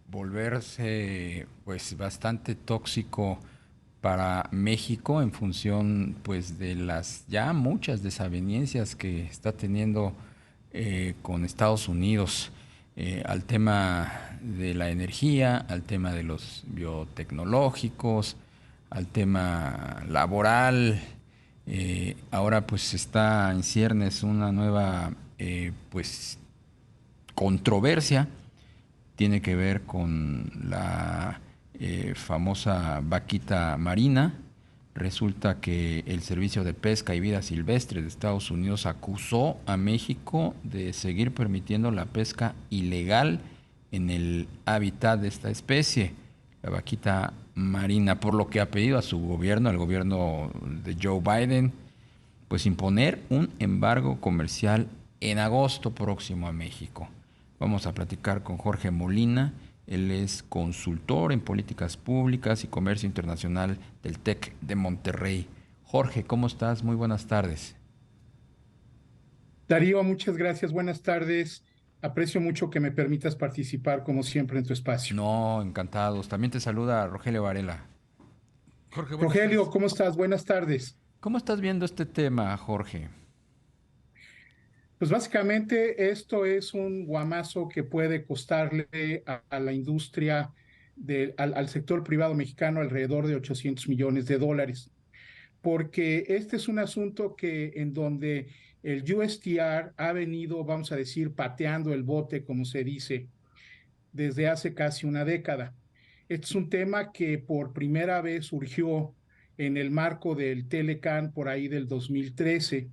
volverse pues bastante tóxico para México en función pues de las ya muchas desavenencias que está teniendo con Estados Unidos al tema de la energía, al tema de los biotecnológicos, al tema laboral. Ahora pues está en ciernes una nueva pues controversia, tiene que ver con la famosa vaquita marina. Resulta que el Servicio de Pesca y Vida Silvestre de Estados Unidos acusó a México de seguir permitiendo la pesca ilegal en el hábitat de esta especie, la vaquita marina, por lo que ha pedido a su gobierno, al gobierno de Joe Biden, pues imponer un embargo comercial en agosto próximo a México. Vamos a platicar con Jorge Molina. Él es consultor en políticas públicas y comercio internacional del TEC de Monterrey. Jorge, ¿cómo estás? Muy buenas tardes. Darío, muchas gracias. Buenas tardes. Aprecio mucho que me permitas participar, como siempre, en tu espacio. No, encantados. También te saluda Rogelio Varela. Jorge, buenas Rogelio, tardes. ¿cómo estás? Buenas tardes. ¿Cómo estás viendo este tema, Jorge? Pues básicamente esto es un guamazo que puede costarle a la industria, al sector privado mexicano alrededor de 800 millones de dólares, porque este es un asunto que en donde el USTR ha venido, vamos a decir, pateando el bote, como se dice, desde hace casi una década. Este es un tema que por primera vez surgió en el marco del Telecan por ahí del 2013.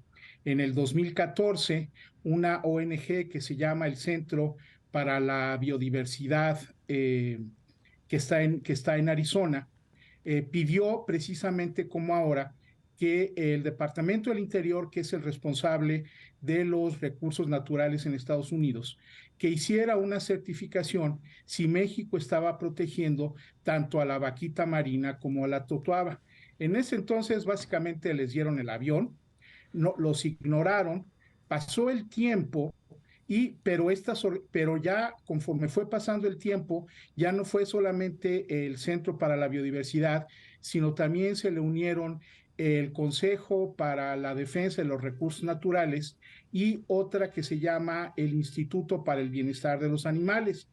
En el 2014, una ONG que se llama el Centro para la Biodiversidad, que está en Arizona, pidió precisamente como ahora que el Departamento del Interior, que es el responsable de los recursos naturales en Estados Unidos, que hiciera una certificación si México estaba protegiendo tanto a la vaquita marina como a la totuaba. En ese entonces, básicamente les dieron el avión, no, los ignoraron, pasó el tiempo pero ya conforme fue pasando el tiempo, ya no fue solamente el Centro para la Biodiversidad, sino también se le unieron el Consejo para la Defensa de los Recursos Naturales y otra que se llama el Instituto para el Bienestar de los Animales.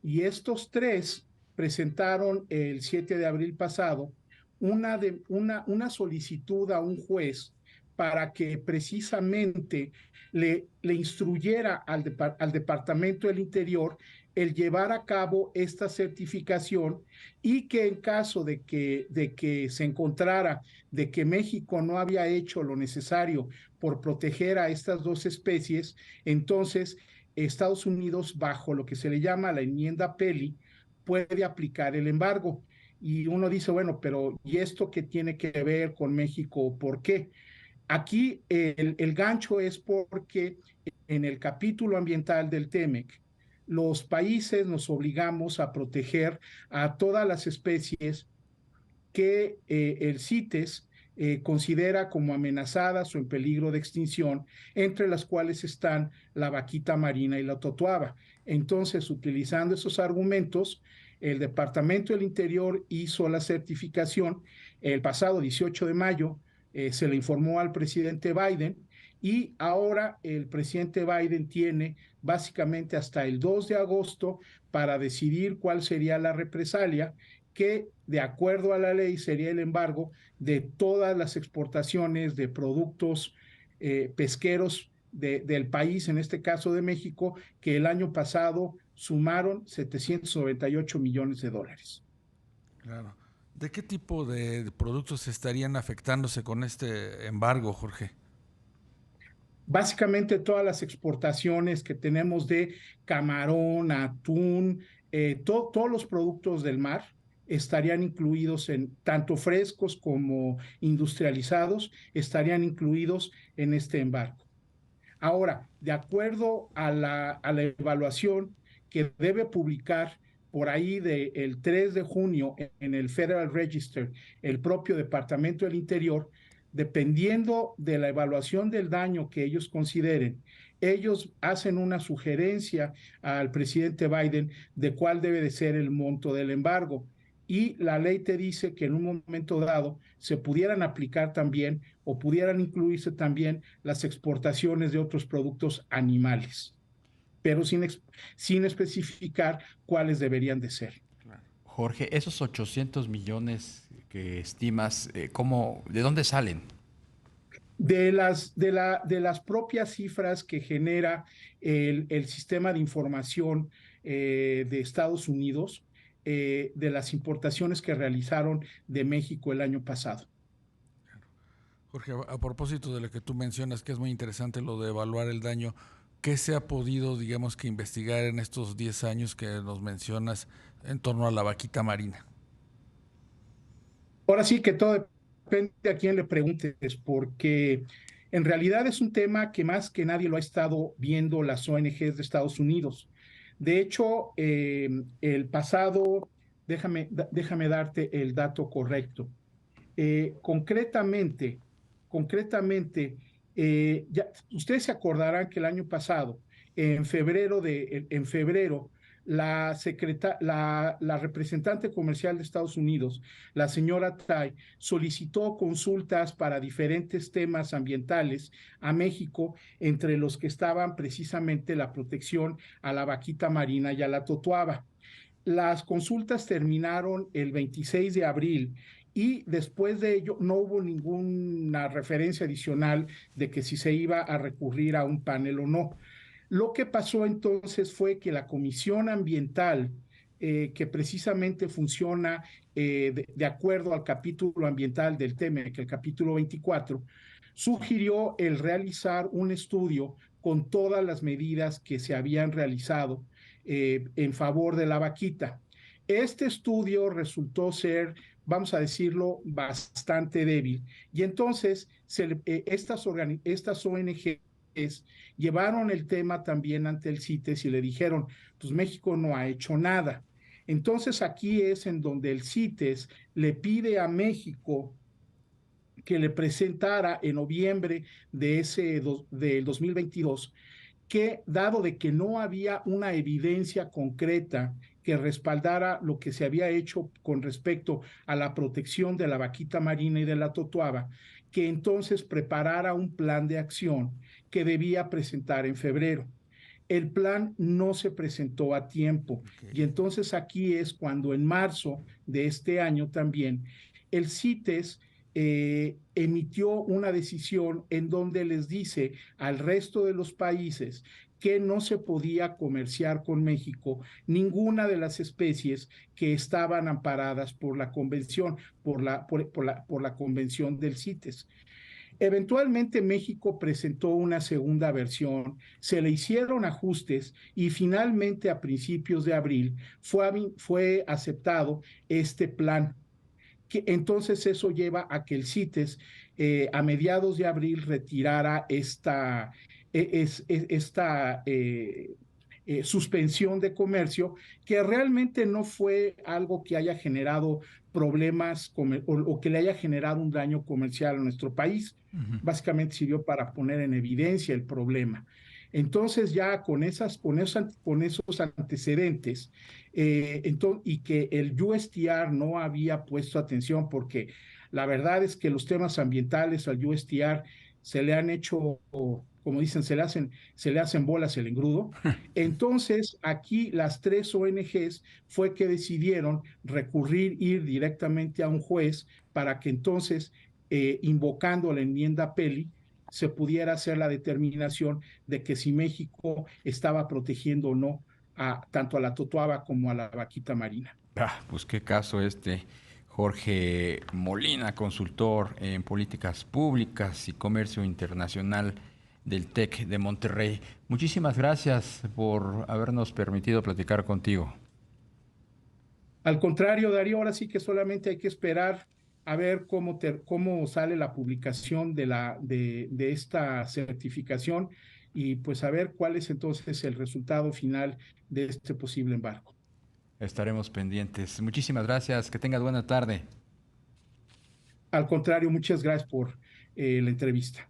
Y estos tres presentaron el 7 de abril pasado una solicitud a un juez para que precisamente le instruyera al Departamento del Interior el llevar a cabo esta certificación y que en caso de que se encontrara de que México no había hecho lo necesario por proteger a estas dos especies, entonces Estados Unidos, bajo lo que se le llama la enmienda Peli, puede aplicar el embargo. Y uno dice, bueno, pero ¿y esto qué tiene que ver con México? ¿Por qué? Aquí el gancho es porque en el capítulo ambiental del TEMEC, los países nos obligamos a proteger a todas las especies que el CITES considera como amenazadas o en peligro de extinción, entre las cuales están la vaquita marina y la totoaba. Entonces, utilizando esos argumentos, el Departamento del Interior hizo la certificación el pasado 18 de mayo, se le informó al presidente Biden y ahora el presidente Biden tiene básicamente hasta el 2 de agosto para decidir cuál sería la represalia que de acuerdo a la ley sería el embargo de todas las exportaciones de productos pesqueros del país, en este caso de México, que el año pasado sumaron 798 millones de dólares. Claro. ¿De qué tipo de productos estarían afectándose con este embargo, Jorge? Básicamente todas las exportaciones que tenemos de camarón, atún, todos los productos del mar estarían incluidos en tanto frescos como industrializados, estarían incluidos en este embargo. Ahora, de acuerdo a la evaluación que debe publicar por ahí del 3 de junio en el Federal Register, el propio Departamento del Interior, dependiendo de la evaluación del daño que ellos consideren, ellos hacen una sugerencia al presidente Biden de cuál debe de ser el monto del embargo. Y la ley te dice que en un momento dado se pudieran aplicar también o pudieran incluirse también las exportaciones de otros productos animales, pero sin especificar cuáles deberían de ser. Jorge, esos 800 millones que estimas, ¿de dónde salen? De las propias cifras que genera el sistema de información de Estados Unidos, de las importaciones que realizaron de México el año pasado. Jorge, a propósito de lo que tú mencionas, que es muy interesante lo de evaluar el daño, ¿qué se ha podido, digamos, que investigar en estos 10 años que nos mencionas en torno a la vaquita marina? Ahora sí que todo depende a quién le preguntes, porque en realidad es un tema que más que nadie lo ha estado viendo las ONGs de Estados Unidos. De hecho, el pasado, déjame darte el dato correcto. Concretamente, ustedes se acordarán que el año pasado, en febrero, la representante comercial de Estados Unidos, la señora Tai, solicitó consultas para diferentes temas ambientales a México, entre los que estaban precisamente la protección a la vaquita marina y a la totuaba. Las consultas terminaron el 26 de abril y después de ello no hubo ninguna referencia adicional de que si se iba a recurrir a un panel o no. Lo que pasó entonces fue que la Comisión Ambiental, que precisamente funciona de acuerdo al capítulo ambiental del TEMEC, el capítulo 24, sugirió el realizar un estudio con todas las medidas que se habían realizado en favor de la vaquita. Este estudio resultó ser, vamos a decirlo, bastante débil. Y entonces estas ONGs llevaron el tema también ante el CITES y le dijeron, pues México no ha hecho nada. Entonces aquí es en donde el CITES le pide a México que le presentara en noviembre del 2022, que dado de que no había una evidencia concreta que respaldara lo que se había hecho con respecto a la protección de la vaquita marina y de la totuaba, que entonces preparara un plan de acción que debía presentar en febrero. El plan no se presentó a tiempo. Okay. Y entonces aquí es cuando en marzo de este año también el CITES emitió una decisión en donde les dice al resto de los países que no se podía comerciar con México ninguna de las especies que estaban amparadas por la convención, por la convención del CITES. Eventualmente México presentó una segunda versión, se le hicieron ajustes y finalmente a principios de abril fue aceptado este plan. Entonces eso lleva a que el CITES a mediados de abril retirara esta suspensión de comercio, que realmente no fue algo que haya generado problemas o que le haya generado un daño comercial a nuestro país. Básicamente sirvió para poner en evidencia el problema. Entonces ya con esos antecedentes, y que el USTR no había puesto atención, porque la verdad es que los temas ambientales al USTR se le han hecho, como dicen, se le hacen bolas el engrudo. Entonces, aquí las tres ONGs fue que decidieron ir directamente a un juez para que entonces, invocando la enmienda Peli, se pudiera hacer la determinación de que si México estaba protegiendo o no tanto a la totuaba como a la vaquita marina. Pues qué caso este. Jorge Molina, consultor en políticas públicas y comercio internacional del TEC de Monterrey. Muchísimas gracias por habernos permitido platicar contigo. Al contrario, Darío, ahora sí que solamente hay que esperar a ver cómo sale la publicación de esta certificación, y pues a ver cuál es entonces el resultado final de este posible embargo. Estaremos pendientes. Muchísimas gracias. Que tengas buena tarde. Al contrario, muchas gracias por la entrevista.